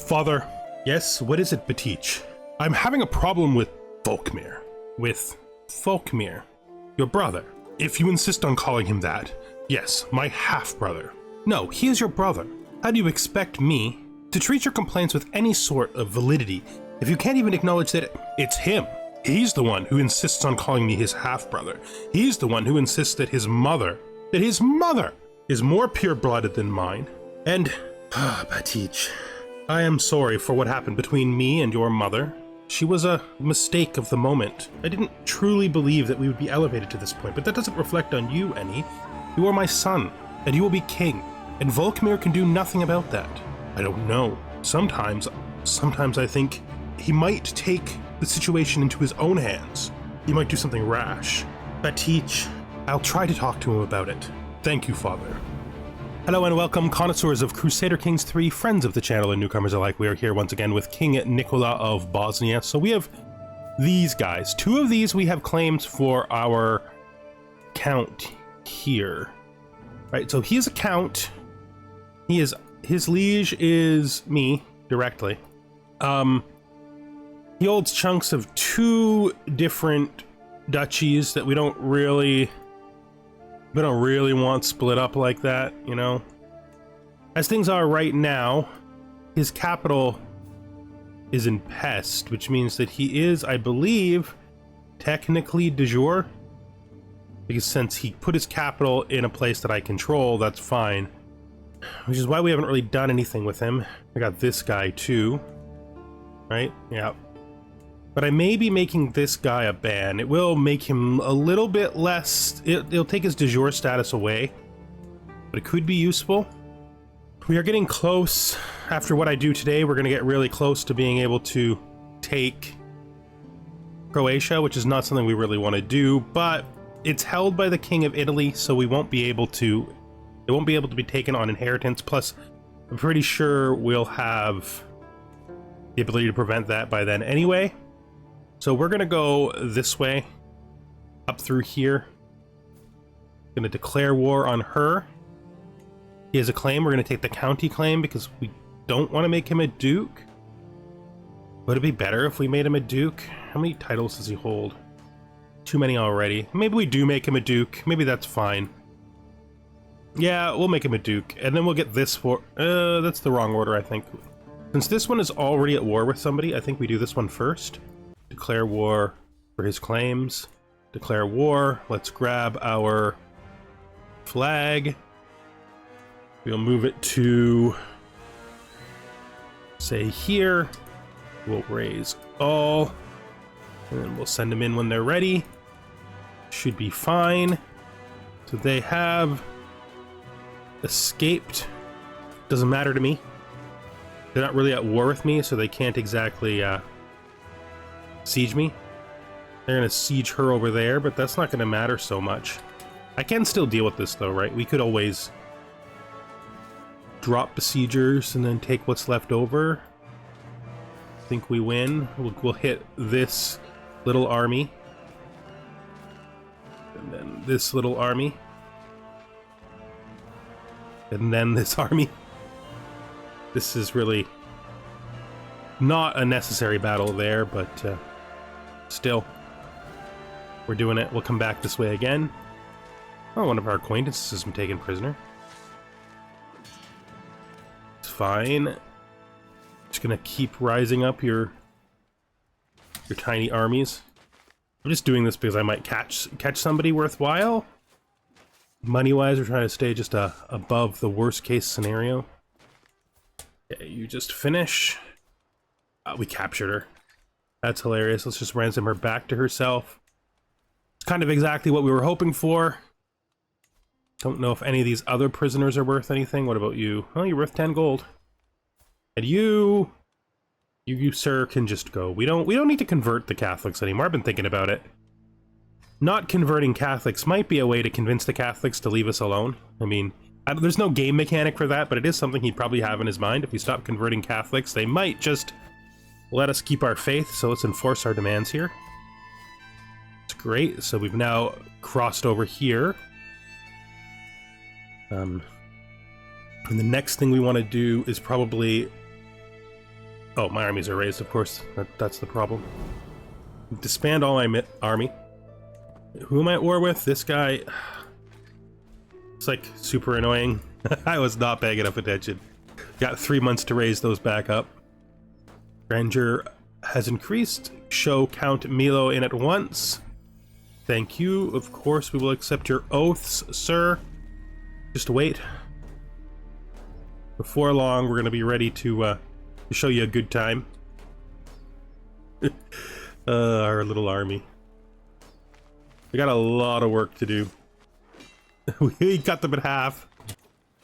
Father. Yes, what is it, Batich? I'm having a problem with Volkmir. With Volkmir, your brother. If you insist on calling him that, yes, my half-brother. No, he is your brother. How do you expect me to treat your complaints with any sort of validity if you can't even acknowledge that it's him? He's the one who insists on calling me his half-brother. He's the one who insists that his mother is more pure-blooded than mine. And, Batich, I am sorry for what happened between me and your mother. She was a mistake of the moment. I didn't truly believe that we would be elevated to this point, but that doesn't reflect on you any. You are my son, and you will be king, and Volkmir can do nothing about that. I don't know. Sometimes I think he might take the situation into his own hands. He might do something rash. Batich, I'll try to talk to him about it. Thank you, Father. Hello and welcome, connoisseurs of Crusader Kings 3, friends of the channel and newcomers alike. We are here once again with King Nikola of Bosnia. So we have these guys. Two of these we have claims for our count here. Right, so he is a count. His liege is me, directly. He holds chunks of two different duchies that we don't really want split up like that, you know? As things are right now, his capital is in Pest, which means that he is, I believe, technically de jure. Because since he put his capital in a place that I control, that's fine. Which is why we haven't really done anything with him. I got this guy too. Right? Yeah. But I may be making this guy a ban. It will make him a little bit less... It'll take his de jure status away. But it could be useful. We are getting close. After what I do today, we're going to get really close to being able to take Croatia, which is not something we really want to do. But it's held by the King of Italy, so we won't be able to... It won't be able to be taken on inheritance. Plus, I'm pretty sure we'll have the ability to prevent that by then anyway. So we're gonna go this way, up through here. Gonna declare war on her. He has a claim. We're gonna take the county claim because we don't want to make him a duke. Would it be better if we made him a duke? How many titles does he hold? Too many already. Maybe we do make him a duke. Maybe that's fine. Yeah, we'll make him a duke, and then we'll get this for... that's the wrong order, I think. Since this one is already at war with somebody, I think we do this one first. Declare war for his claims. Declare war. Let's grab our flag. We'll move it to, say, here. We'll raise all. And then we'll send them in when they're ready. Should be fine. So they have escaped. Doesn't matter to me. They're not really at war with me, so they can't exactly... siege me. They're gonna siege her over there, but that's not gonna matter so much. I can still deal with this though, right? We could always drop besiegers and then take what's left over. I think we win. We'll hit this little army. And then this little army. And then this army. This is really not a necessary battle there, but still, we're doing it. We'll come back this way again. Oh, one of our acquaintances has been taken prisoner. It's fine. Just gonna keep rising up your tiny armies. I'm just doing this because I might catch somebody worthwhile. Money-wise, we're trying to stay just above the worst-case scenario. Yeah, you just finish. We captured her. That's hilarious. Let's just ransom her back to herself. It's kind of exactly what we were hoping for. Don't know if any of these other prisoners are worth anything. What about you? Oh, you're worth 10 gold. And you, sir, can just go. We don't need to convert the Catholics anymore. I've been thinking about it. Not converting Catholics might be a way to convince the Catholics to leave us alone. I mean, there's no game mechanic for that, but it is something he'd probably have in his mind. If we stop converting Catholics, they might just let us keep our faith, so let's enforce our demands here. It's great. So we've now crossed over here. And the next thing we want to do is probably Oh, my armies are raised, of course. That's the problem. Disband all my army. Who am I at war with? This guy. It's like super annoying. I was not paying enough attention. Got 3 months to raise those back up. Grandeur has increased. Show Count Milo in at once. Thank you. Of course, we will accept your oaths, sir. Just wait. Before long, we're going to be ready to show you a good time. Our little army. We got a lot of work to do. We cut them in half.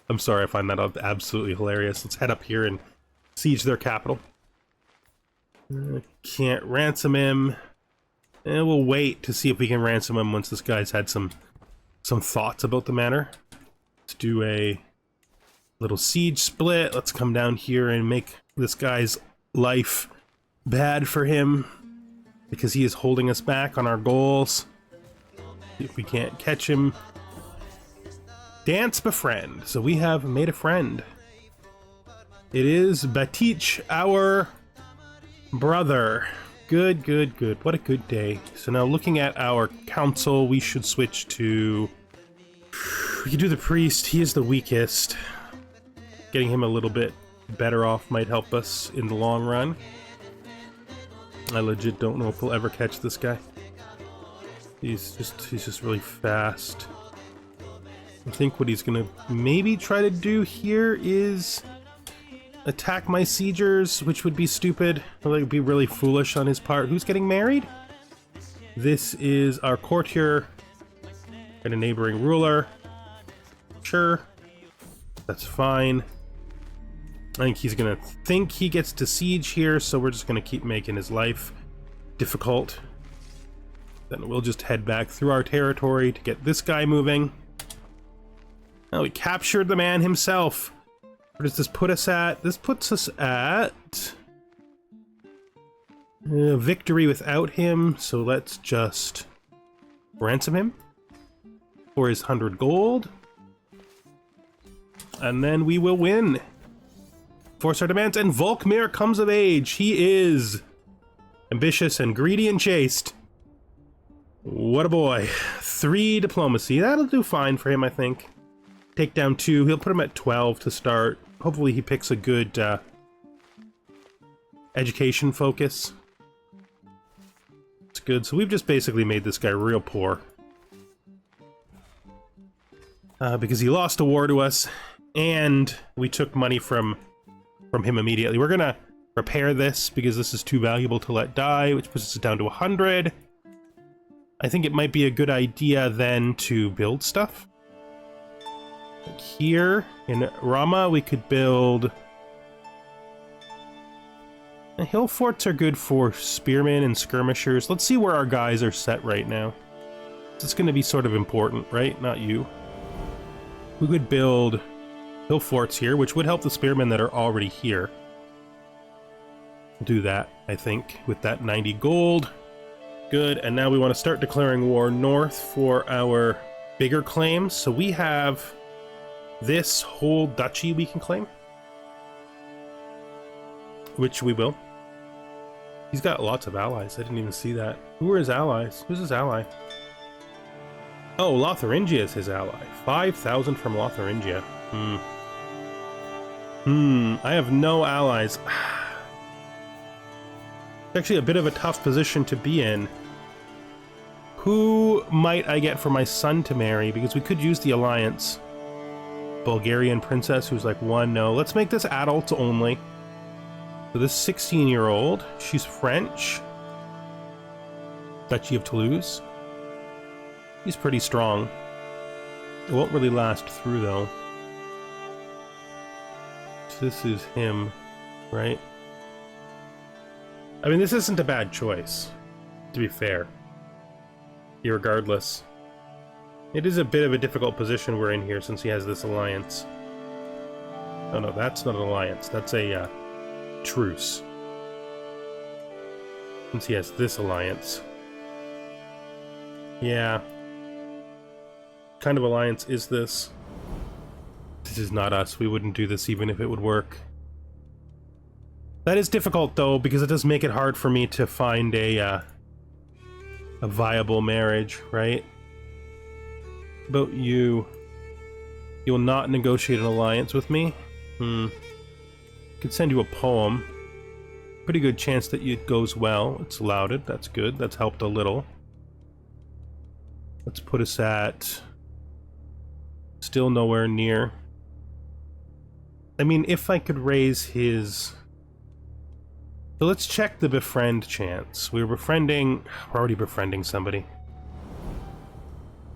I'm sorry, I find that absolutely hilarious. Let's head up here and siege their capital. Can't ransom him. And we'll wait to see if we can ransom him once this guy's had some thoughts about the matter. Let's do a little siege split. Let's come down here and make this guy's life bad for him because he is holding us back on our goals. If we can't catch him. Dance befriend. So we have made a friend. It is Batich, our brother. Good, good, good. What a good day. So now looking at our council, we should switch to... We can do the priest. He is the weakest. Getting him a little bit better off might help us in the long run. I legit don't know if we'll ever catch this guy. He's just really fast. I think what he's gonna maybe try to do here is attack my siegers, which would be stupid. It would be really foolish on his part. Who's getting married? This is our courtier and a neighboring ruler. Sure, that's fine. I think he's gonna think he gets to siege here, so we're just gonna keep making his life difficult. Then we'll just head back through our territory to get this guy moving. Now we captured the man himself. Where does this put us at? This puts us at victory without him, so let's just ransom him for his 100 gold. And then we will win. Force our demands, and Volkmir comes of age. He is ambitious and greedy and chaste. What a boy. 3 diplomacy. That'll do fine for him, I think. Take down 2. He'll put him at 12 to start. Hopefully he picks a good education focus. It's good. So we've just basically made this guy real poor. Because he lost a war to us, and we took money from him immediately. We're gonna repair this because this is too valuable to let die, which puts us down to 100. I think it might be a good idea then to build stuff. Like here in Rama, we could build... The hill forts are good for spearmen and skirmishers. Let's see where our guys are set right now. It's going to be sort of important, right? Not you. We could build hill forts here, which would help the spearmen that are already here. Do that, I think, with that 90 gold. Good, and now we want to start declaring war north for our bigger claims. So we have this whole duchy we can claim, which we will. He's got lots of allies. I didn't even see that. Who are his allies? Who's his ally? Oh, Lotharingia is his ally. 5,000 from Lotharingia. I have no allies. It's actually a bit of a tough position to be in. Who might I get for my son to marry? Because we could use the alliance. Bulgarian princess who's like 1. No, let's make this adults only. So this 16-year-old, she's French. Duchy of Toulouse. He's pretty strong. It won't really last through though. So this is him, right? I mean, this isn't a bad choice, to be fair. Irregardless. It is a bit of a difficult position we're in here since he has this alliance. Oh no, that's not an alliance. That's a truce. Since he has this alliance. Yeah. What kind of alliance is this? This is not us. We wouldn't do this even if it would work. That is difficult, though, because it does make it hard for me to find a viable marriage, right? About you. You will not negotiate an alliance with me? Could send you a poem. Pretty good chance that it goes well. It's lauded. That's good. That's helped a little. Let's put us at... still nowhere near. I mean, if I could raise his... So let's check the befriend chance. We're already befriending somebody.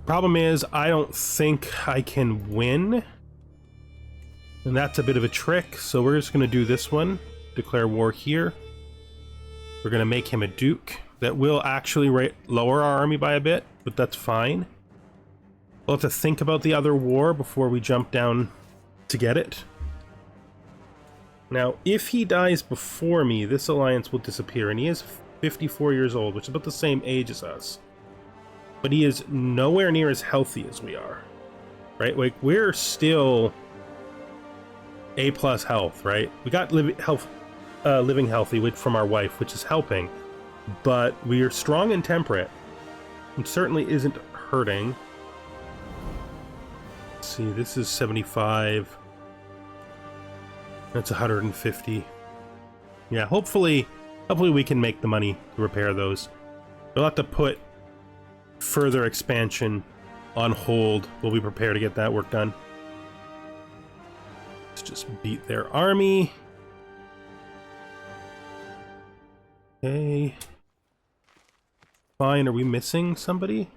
Problem is, I don't think I can win. And that's a bit of a trick, so we're just going to do this one. Declare war here. We're going to make him a duke. That will actually lower our army by a bit, but that's fine. We'll have to think about the other war before we jump down to get it. Now, if he dies before me, this alliance will disappear, and he is 54 years old, which is about the same age as us. But he is nowhere near as healthy as we are, right? Like, we're still A+ health, right? We got living healthy from our wife, which is helping, but we are strong and temperate. It certainly isn't hurting. Let's see, this is 75. That's 150. Yeah, hopefully we can make the money to repair those. We'll have to put further expansion on hold while we prepare to get that work done. Let's just beat their army. Okay. Fine, are we missing somebody?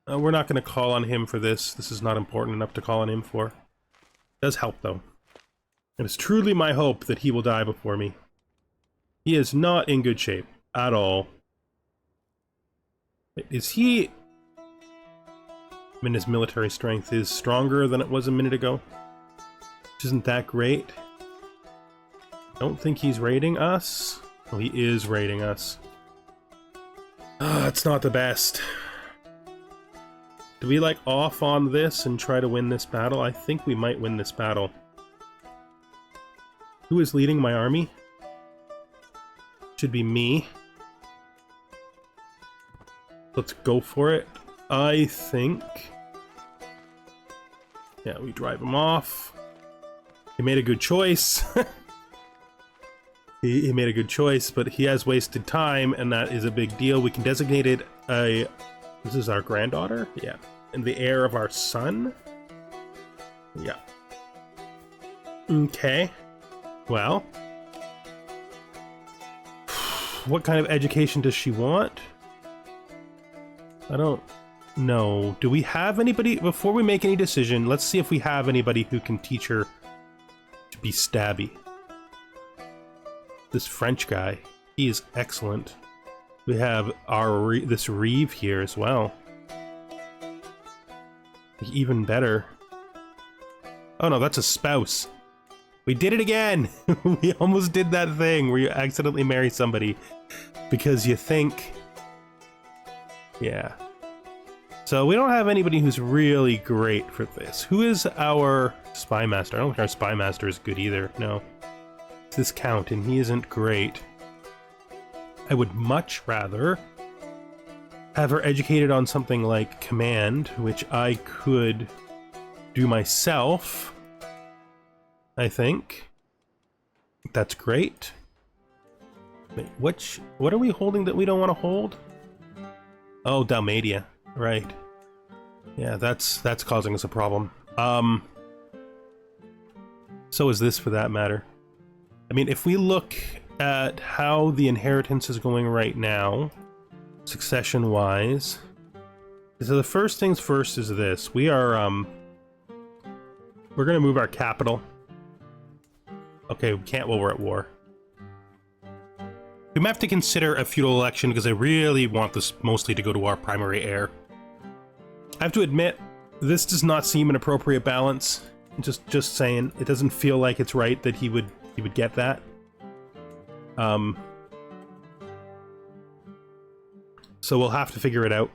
We're not going to call on him for this. This is not important enough to call on him for. It does help, though. It is truly my hope that he will die before me. He is not in good shape at all. Is he... I mean, his military strength is stronger than it was a minute ago. Which isn't that great. I don't think he's raiding us. Well, he is raiding us. It's not the best. Do we, like, off on this and try to win this battle? I think we might win this battle. Who is leading my army? Should be me. Let's go for it. I think... yeah, we drive him off. He made a good choice. He made a good choice, but he has wasted time, and that is a big deal. We can designate it a... this is our granddaughter? Yeah. And the heir of our son? Yeah. Okay. Well. What kind of education does she want? I don't know. Do we have anybody... before we make any decision, let's see if we have anybody who can teach her to be stabby. This French guy, he is excellent. We have our this Reeve here as well. Even better. Oh no, that's a spouse. We did it again! We almost did that thing where you accidentally marry somebody because you think... yeah. So we don't have anybody who's really great for this. Who is our spy master? I don't think our spy master is good either. No. It's this count, and he isn't great. I would much rather have her educated on something like command, which I could do myself. I think. That's great. Wait, what are we holding that we don't want to hold? Oh, Dalmatia. Right. Yeah, that's causing us a problem. So is this, for that matter. I mean, if we look at how the inheritance is going right now, succession-wise, so the first things first is this. We are, we're gonna move our capital. Okay, we can't while we're at war. We might have to consider a feudal election because I really want this mostly to go to our primary heir. I have to admit, this does not seem an appropriate balance. Just saying, it doesn't feel like it's right that he would get that. So we'll have to figure it out.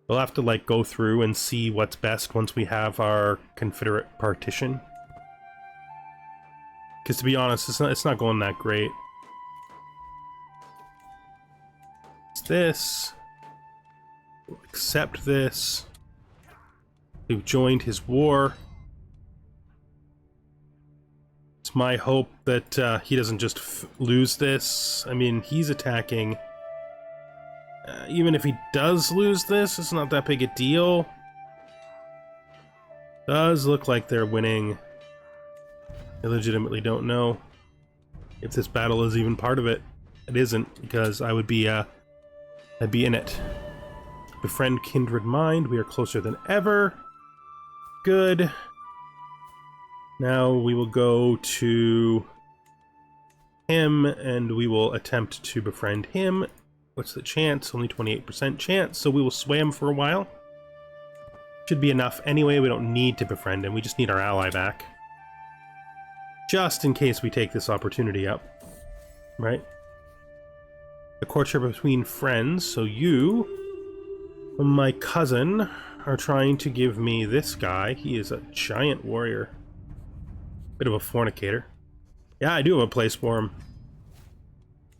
We'll have to like go through and see what's best once we have our Confederate partition. Because to be honest, it's not going that great. It's this. We'll accept this. We've joined his war. It's my hope that he doesn't just lose this. I mean, he's attacking. Even if he does lose this, it's not that big a deal. Does look like they're winning. I legitimately don't know if this battle is even part of it. It isn't, because I would be, I'd be in it. Befriend kindred mind. We are closer than ever. Good. Now we will go to him, and we will attempt to befriend him. What's the chance? Only 28% chance, so we will sway him for a while. Should be enough anyway. We don't need to befriend him. We just need our ally back. Just in case we take this opportunity up. Right? The courtship between friends. So you, my cousin, are trying to give me this guy. He is a giant warrior. Bit of a fornicator. Yeah, I do have a place for him.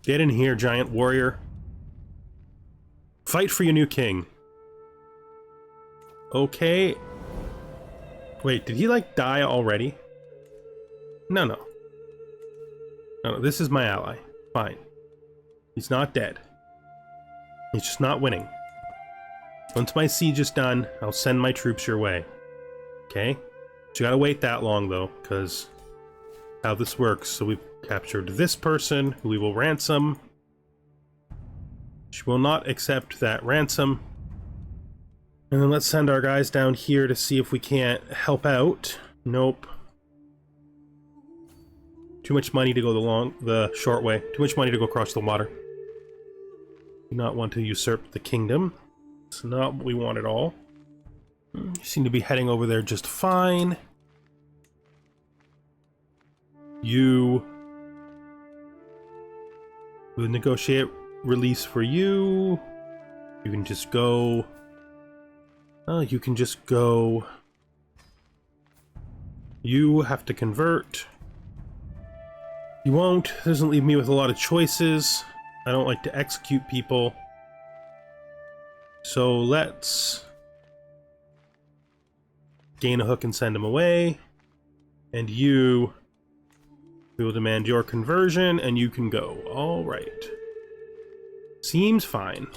Get in here, giant warrior. Fight for your new king. Okay. Wait, did he, like, die already? No, no. No, this is my ally. Fine. He's not dead. He's just not winning. Once my siege is done, I'll send my troops your way. Okay? But you gotta wait that long, though, because how this works. So we've captured this person, who we will ransom. She will not accept that ransom. And then let's send our guys down here to see if we can't help out. Nope. Too much money to go the short way. Too much money to go across the water. Do not want to usurp the kingdom. It's not what we want at all. You seem to be heading over there just fine. You will negotiate release for you. You can just go. Oh, you can just go. You have to convert. You won't. Doesn't leave me with a lot of choices. I don't like to execute people. So let's gain a hook and send him away. And you, we will demand your conversion, and you can go. All right. Seems fine.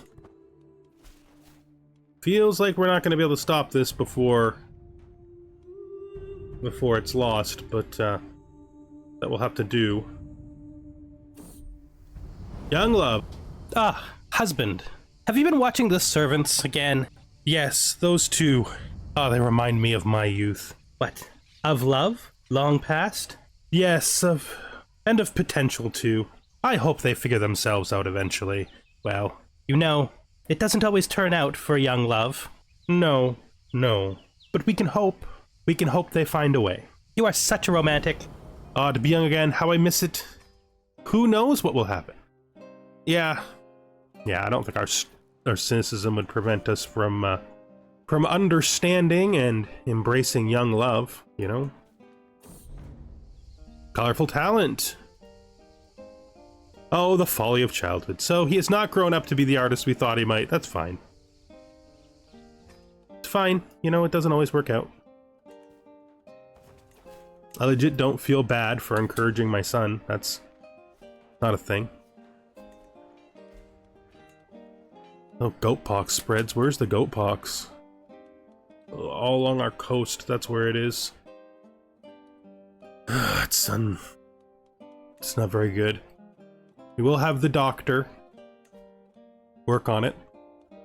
Feels like we're not going to be able to stop this before it's lost, but that we'll have to do. Young love. Ah, husband. Have you been watching The Servants again? Yes, those two. Ah, they remind me of my youth. What? Of love? Long past? Yes, and of potential too. I hope they figure themselves out eventually. Well, you know, it doesn't always turn out for young love. No. But we can hope. We can hope they find a way. You are such a romantic. Ah, to be young again, how I miss it. Who knows what will happen? Yeah, I don't think our cynicism would prevent us from understanding and embracing young love, you know? Colorful talent. Oh, the folly of childhood. So he has not grown up to be the artist we thought he might. That's fine. It's fine. You know, it doesn't always work out. I legit don't feel bad for encouraging my son. That's not a thing. Oh, goat pox spreads. Where's the goat pox? All along our coast, that's where it is. It's not very good. We will have the doctor work on it.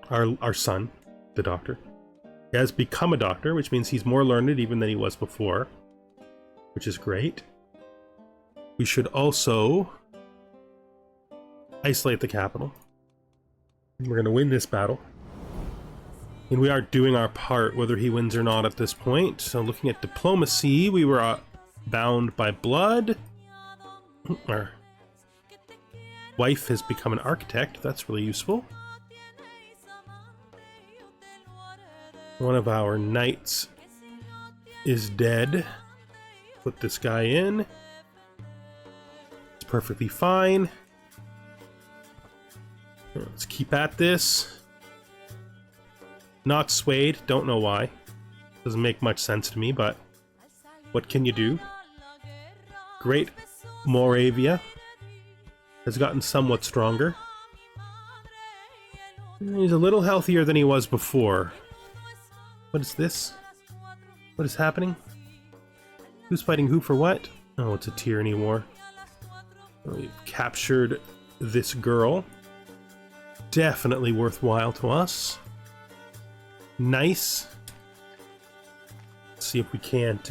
Our son, the doctor. He has become a doctor, which means he's more learned even than he was before, which is great. We should also isolate the capital. We're going to win this battle. And we are doing our part, whether he wins or not at this point. So looking at diplomacy, we were bound by blood. Our wife has become an architect. That's really useful. One of our knights is dead. Put this guy in. perfectly fine. Let's keep at this. Not swayed, don't know why. Doesn't make much sense to me, but what can you do? Great Moravia has gotten somewhat stronger. He's a little healthier than he was before. What is this? What is happening? Who's fighting who for what? Oh, it's a tyranny war. We've captured this girl. Definitely worthwhile to us. Nice. Let's see if we can't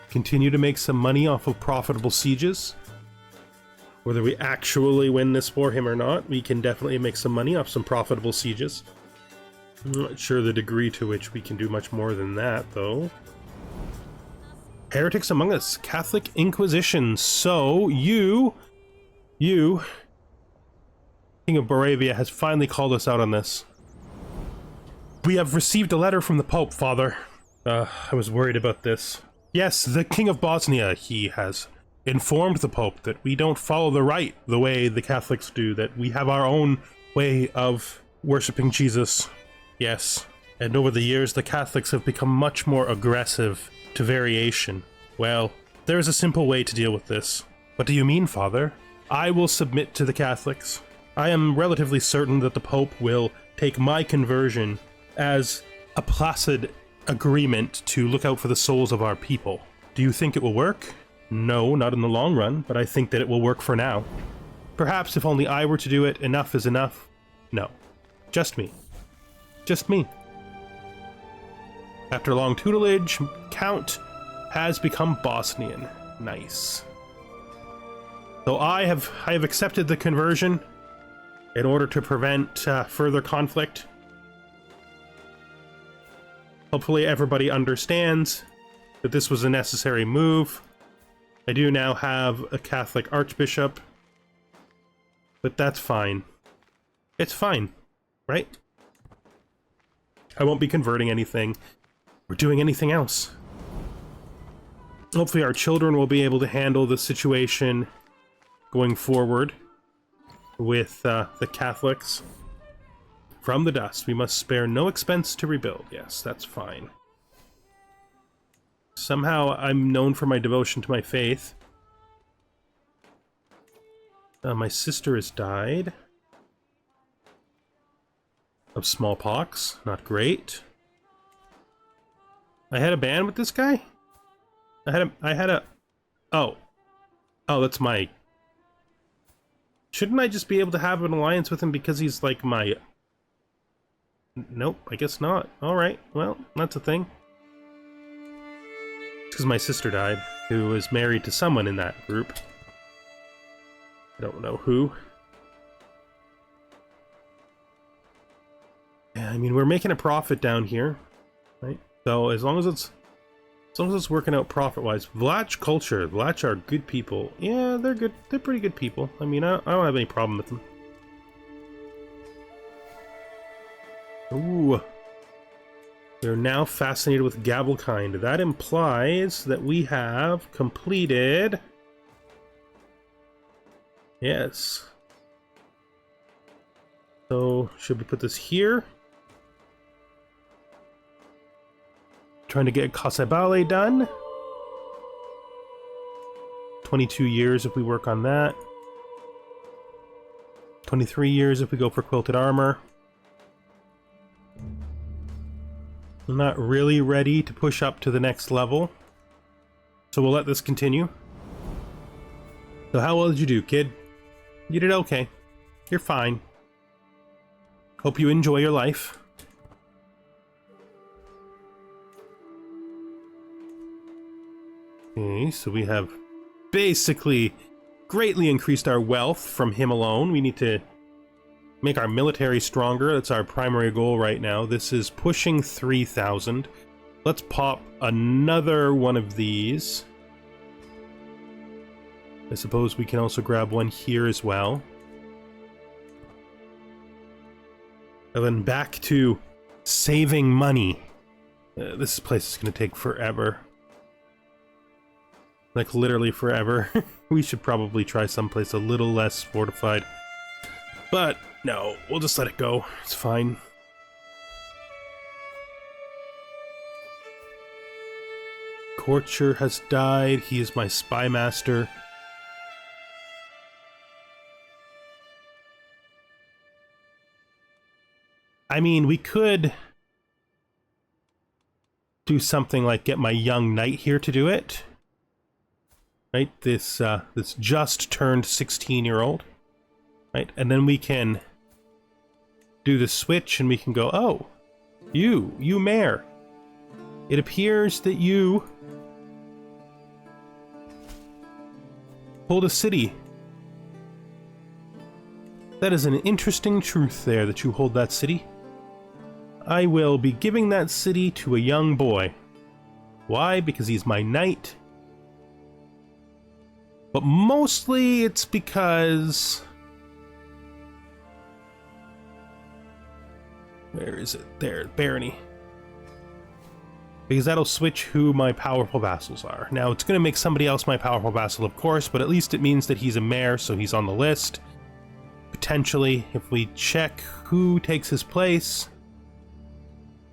continue to make some money off of profitable sieges. Whether we actually win this for him or not, we can definitely make some money off some profitable sieges. I'm not sure the degree to which we can do much more than that, though. Heretics among us, Catholic Inquisition. So, you, King of Moravia, has finally called us out on this. We have received a letter from the Pope, Father. I was worried about this. Yes, the King of Bosnia, he has informed the Pope that we don't follow the rite the way the Catholics do, that we have our own way of worshipping Jesus. Yes, and over the years the Catholics have become much more aggressive to variation. Well, there is a simple way to deal with this. What do you mean, Father? I will submit to the Catholics. I am relatively certain that the Pope will take my conversion as a placid agreement to look out for the souls of our people. Do you think it will work? No, not in the long run, but I think that it will work for now. Perhaps if only I were to do it, enough is enough. No. Just me. Just me. After long tutelage, Count has become Bosnian. Nice. So I have accepted the conversion in order to prevent further conflict. Hopefully everybody understands that this was a necessary move. I do now have a Catholic Archbishop, but that's fine. It's fine, right? I won't be converting anything or doing anything else. Hopefully our children will be able to handle the situation going forward with the Catholics. From the dust, we must spare no expense to rebuild. Yes, that's fine. Somehow I'm known for my devotion to my faith. My sister has died of smallpox. Not great. I had a ban with this guy? I had a... Oh, that's my... Shouldn't I just be able to have an alliance with him because he's like my... Nope, I guess not. Alright, well, that's a thing. Because my sister died, who was married to someone in that group. I don't know who. Yeah, I mean, we're making a profit down here, right? So as long as it's working out profit-wise. Vlach culture. Vlach are good people. Yeah, they're good. They're pretty good people. I mean, I don't have any problem with them. Ooh. They're now fascinated with Gavelkind. That implies that we have completed... Yes. So, should we put this here? Trying to get Casabale done. 22 years if we work on that. 23 years if we go for quilted armor. I'm not really ready to push up to the next level, so we'll let this continue. So how well did you do, kid? You did okay. You're fine. Hope you enjoy your life. Okay, so we have basically greatly increased our wealth from him alone. We need to make our military stronger. That's our primary goal right now. This is pushing 3,000. Let's pop another one of these. I suppose we can also grab one here as well. And then back to saving money. This place is going to take forever. Like, literally forever. We should probably try someplace a little less fortified. But, no, we'll just let it go. It's fine. Courtier has died. He is my spy master. I mean, we could do something like get my young knight here to do it. Right? This just turned 16-year-old. Right? And then we can do the switch and we can go, oh, you mayor. It appears that you hold a city. That is an interesting truth there, that you hold that city. I will be giving that city to a young boy. Why? Because he's my knight. But mostly it's because... Where is it? There, barony. Because that'll switch who my powerful vassals are. Now, it's going to make somebody else my powerful vassal, of course, but at least it means that he's a mayor, so he's on the list. Potentially, if we check who takes his place,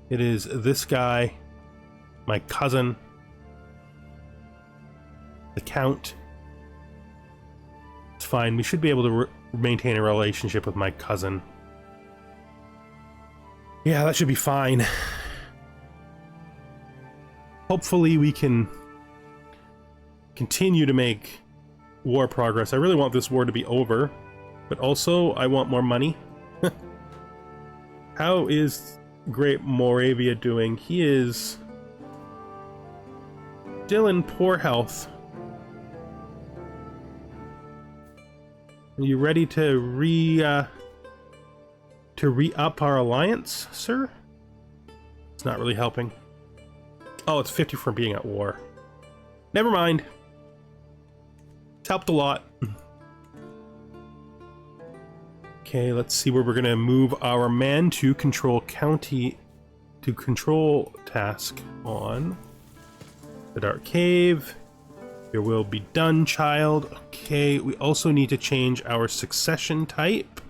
it is this guy, my cousin, the Count. It's fine. We should be able to maintain a relationship with my cousin. Yeah, that should be fine. Hopefully we can continue to make war progress. I really want this war to be over, but also I want more money. How is Great Moravia doing? He is still in poor health. Are you ready to re-up our alliance, sir? It's not really helping. Oh, it's 50 for being at war. Never mind. It's helped a lot. Okay, let's see where we're gonna move our man to control county, to control task on the Dark Cave. Your will be done, child. Okay, we also need to change our succession type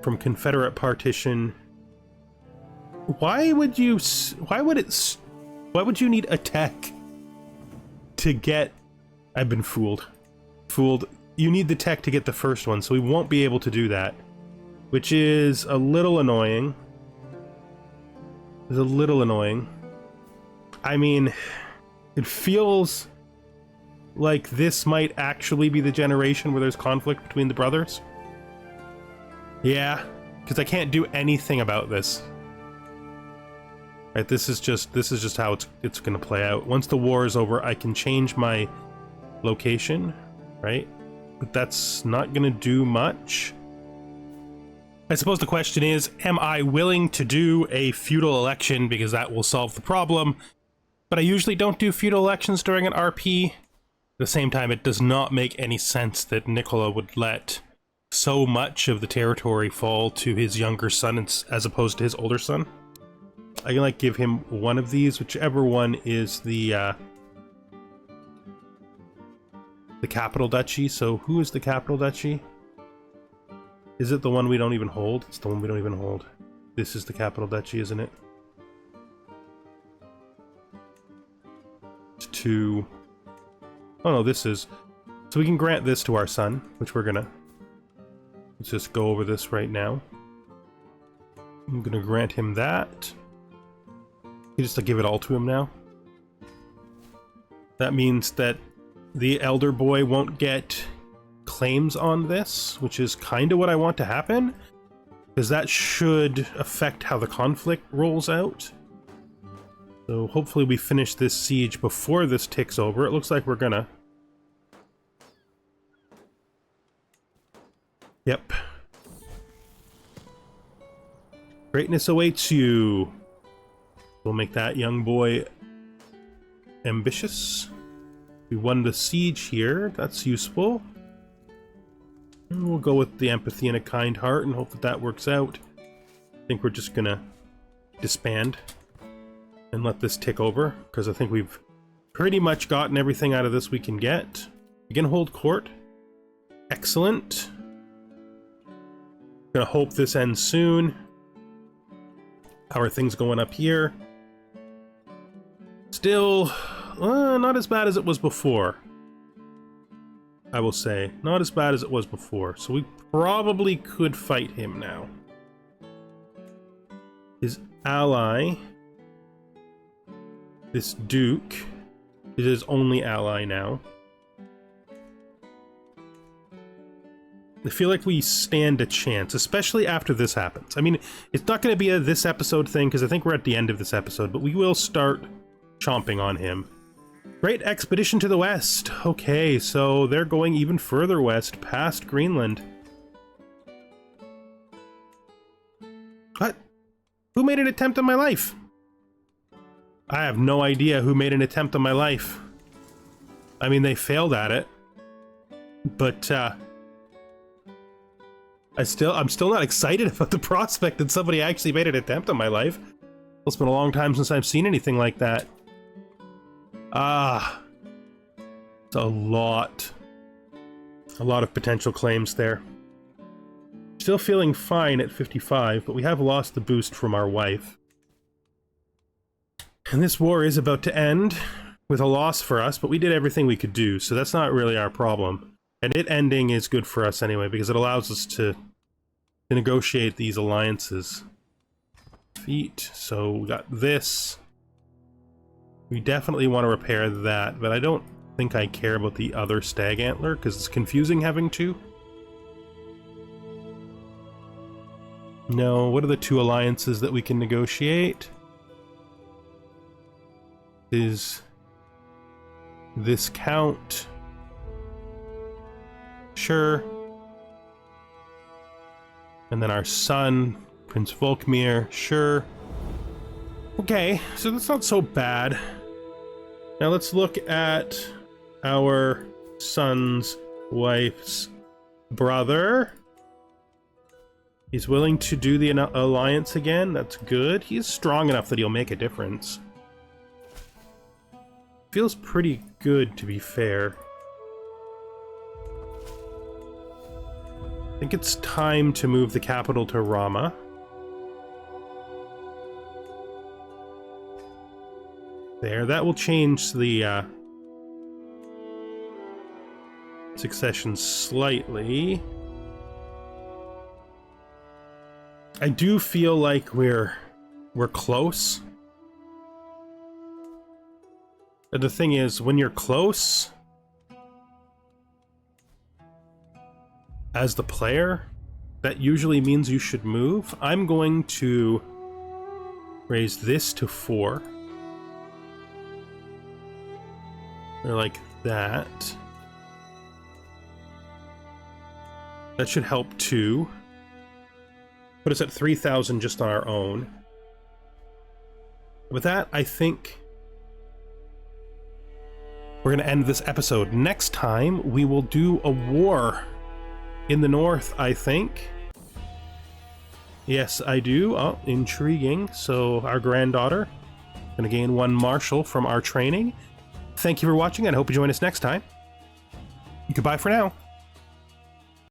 from Confederate partition. Why would you need a tech to get... I've been fooled. You need the tech to get the first one, so we won't be able to do that, which is a little annoying. I mean, it feels like this might actually be the generation where there's conflict between the brothers. Yeah, because I can't do anything about this. Right, this is just how it's gonna play out. Once the war is over, I can change my location, right? But that's not gonna do much. I suppose the question is, am I willing to do a feudal election, because that will solve the problem? But I usually don't do feudal elections during an RP. At the same time, it does not make any sense that Nikola would let so much of the territory fall to his younger son as opposed to his older son. I can like give him one of these, whichever one is the capital duchy. So who is the capital duchy? Is it the one we don't even hold? It's the one we don't even hold. This is the capital duchy, isn't it? To... Oh no, this is... So we can grant this to our son, which we're gonna... Let's just go over this right now. I'm gonna grant him that. You just give it all to him now. That means that the elder boy won't get claims on this, which is kind of what I want to happen, because that should affect how the conflict rolls out. So hopefully we finish this siege before this ticks over. It looks like we're gonna. Yep. Greatness awaits you. We'll make that young boy ambitious. We won the siege here. That's useful. And we'll go with the empathy and a kind heart and hope that that works out. I think we're just gonna disband and let this tick over, because I think we've pretty much gotten everything out of this we can get. We can hold court. Excellent. Gonna hope this ends soon. How are things going up here? Still, not as bad as it was before. I will say, not as bad as it was before. So we probably could fight him now. His ally, this Duke, is his only ally now. I feel like we stand a chance, especially after this happens. I mean, it's not going to be a this episode thing, because I think we're at the end of this episode, but we will start chomping on him. Great expedition to the west. Okay, so they're going even further west, past Greenland. What? Who made an attempt on my life? I have no idea who made an attempt on my life. I mean, they failed at it. But, I'm still not excited about the prospect that somebody actually made an attempt on my life. It's been a long time since I've seen anything like that. It's a lot of potential claims there. Still feeling fine at 55, but we have lost the boost from our wife. And this war is about to end with a loss for us, but we did everything we could do, so that's not really our problem. And it ending is good for us anyway, because it allows us to negotiate these alliances. Feet, so we got this. We definitely want to repair that, but I don't think I care about the other stag antler, because it's confusing having two. No, what are the two alliances that we can negotiate? Is this count? Sure. And then our son, Prince Volkmir, sure. Okay, so that's not so bad. Now let's look at our son's wife's brother. He's willing to do the alliance again. That's good. He's strong enough that he'll make a difference. Feels pretty good, to be fair. I think it's time to move the capital to Rama. There, that will change the succession slightly. I do feel like we're close. But the thing is, when you're close, as the player, that usually means you should move. I'm going to raise this to 4. Or like that. That should help too. Put us at 3,000 just on our own. With that, I think we're going to end this episode. Next time, we will do a war in the north, I think. Yes, I do. Oh, intriguing. So our granddaughter going to gain 1 marshal from our training. Thank you for watching, and I hope you join us next time. Goodbye for now.